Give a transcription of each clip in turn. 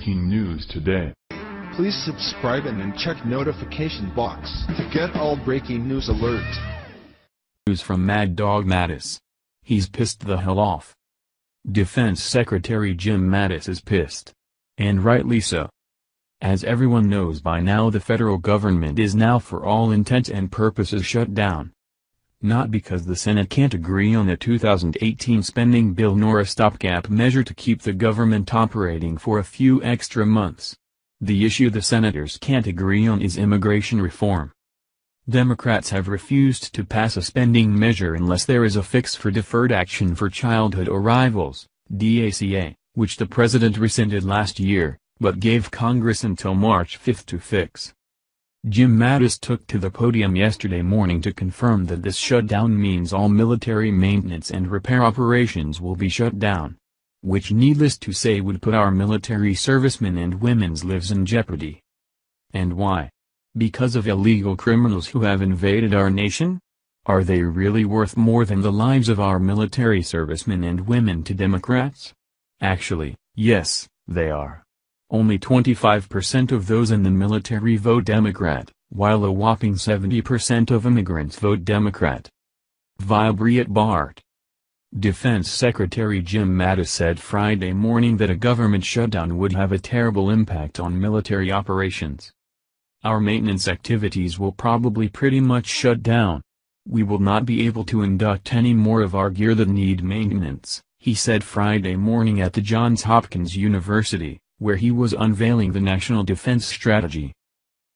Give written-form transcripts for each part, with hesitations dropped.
breaking news today. Please subscribe and check notification box to get all breaking news alerts. News from Mad Dog Mattis. He's pissed the hell off. Defense Secretary Jim Mattis is pissed. And rightly so. As everyone knows by now, the federal government is now for all intents and purposes shut down. Not because the Senate can't agree on a 2018 spending bill nor a stopgap measure to keep the government operating for a few extra months. The issue the senators can't agree on is immigration reform. Democrats have refused to pass a spending measure unless there is a fix for Deferred Action for Childhood Arrivals, DACA, which the president rescinded last year, but gave Congress until March 5 to fix. Jim Mattis took to the podium yesterday morning to confirm that this shutdown means all military maintenance and repair operations will be shut down. Which needless to say would put our military servicemen and women's lives in jeopardy. And why? Because of illegal criminals who have invaded our nation? Are they really worth more than the lives of our military servicemen and women to Democrats? Actually, yes, they are. Only 25% of those in the military vote Democrat, while a whopping 70% of immigrants vote Democrat. Vibriet Bart. Defense Secretary Jim Mattis said Friday morning that a government shutdown would have a terrible impact on military operations. Our maintenance activities will probably pretty much shut down. We will not be able to induct any more of our gear that need maintenance, he said Friday morning at the Johns Hopkins University, where he was unveiling the National Defense Strategy.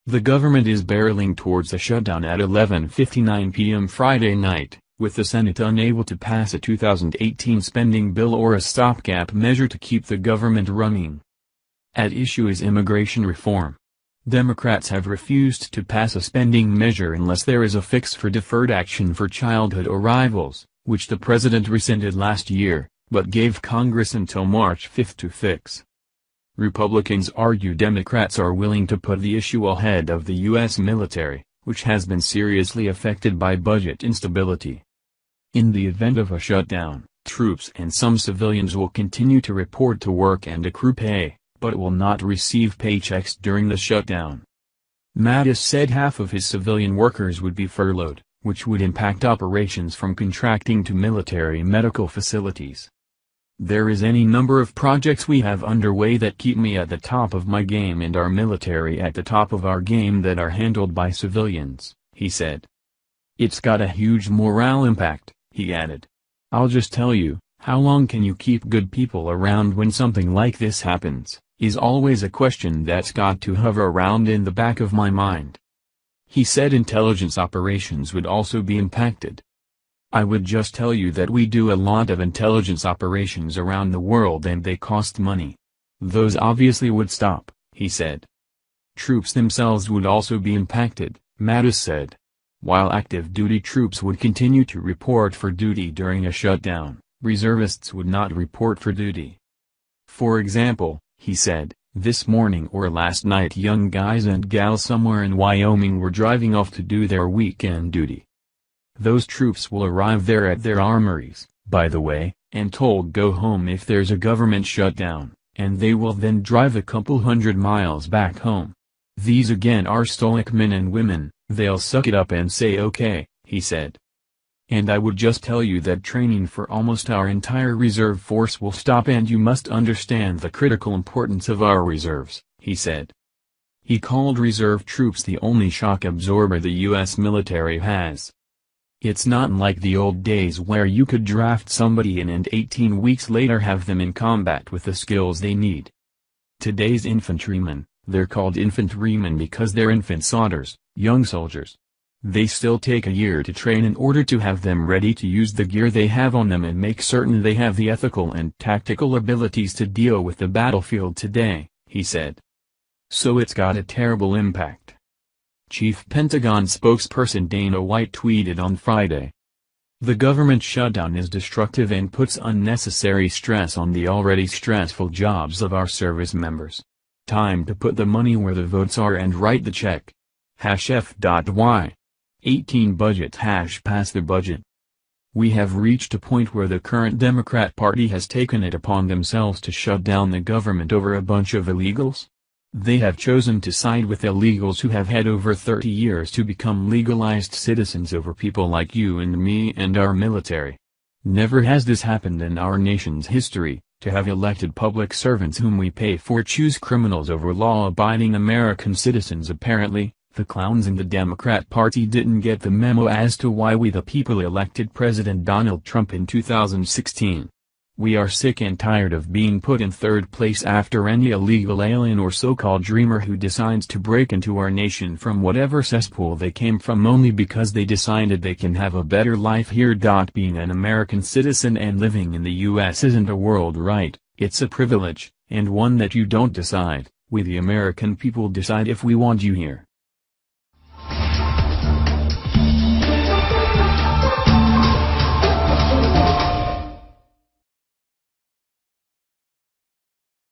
The government is barreling towards a shutdown at 11:59 p.m. Friday night, with the Senate unable to pass a 2018 spending bill or a stopgap measure to keep the government running. At issue is immigration reform. Democrats have refused to pass a spending measure unless there is a fix for Deferred Action for Childhood Arrivals, which the president rescinded last year, but gave Congress until March 5 to fix. Republicans argue Democrats are willing to put the issue ahead of the U.S. military, which has been seriously affected by budget instability. In the event of a shutdown, troops and some civilians will continue to report to work and accrue pay, but will not receive paychecks during the shutdown. Mattis said half of his civilian workers would be furloughed, which would impact operations from contracting to military medical facilities. There is any number of projects we have underway that keep me at the top of my game and our military at the top of our game that are handled by civilians, he said. It's got a huge morale impact, he added. I'll just tell you, how long can you keep good people around when something like this happens, is always a question that's got to hover around in the back of my mind. He said intelligence operations would also be impacted. I would just tell you that we do a lot of intelligence operations around the world and they cost money. Those obviously would stop, he said. Troops themselves would also be impacted, Mattis said. While active duty troops would continue to report for duty during a shutdown, reservists would not report for duty. For example, he said, this morning or last night young guys and gals somewhere in Wyoming were driving off to do their weekend duty. Those troops will arrive there at their armories, by the way, and told go home if there's a government shutdown, and they will then drive a couple hundred miles back home. These again are stoic men and women, they'll suck it up and say okay, he said. And I would just tell you that training for almost our entire reserve force will stop and you must understand the critical importance of our reserves, he said. He called reserve troops the only shock absorber the U.S. military has. It's not like the old days where you could draft somebody in and 18 weeks later have them in combat with the skills they need. Today's infantrymen, they're called infantrymen because they're infant soldiers, young soldiers. They still take a year to train in order to have them ready to use the gear they have on them and make certain they have the ethical and tactical abilities to deal with the battlefield today, he said. So it's got a terrible impact. Chief Pentagon spokesperson Dana White tweeted on Friday. The government shutdown is destructive and puts unnecessary stress on the already stressful jobs of our service members. Time to put the money where the votes are and write the check. #F.Y. 18 budget #pass the budget. We have reached a point where the current Democrat Party has taken it upon themselves to shut down the government over a bunch of illegals. They have chosen to side with illegals who have had over 30 years to become legalized citizens over people like you and me and our military. Never has this happened in our nation's history, to have elected public servants whom we pay for choose criminals over law-abiding American citizens. Apparently, the clowns in the Democrat Party didn't get the memo as to why we the people elected President Donald Trump in 2016. We are sick and tired of being put in third place after any illegal alien or so-called dreamer who decides to break into our nation from whatever cesspool they came from only because they decided they can have a better life here. Being an American citizen and living in the U.S. isn't a world right, it's a privilege, and one that you don't decide. We the American people decide if we want you here.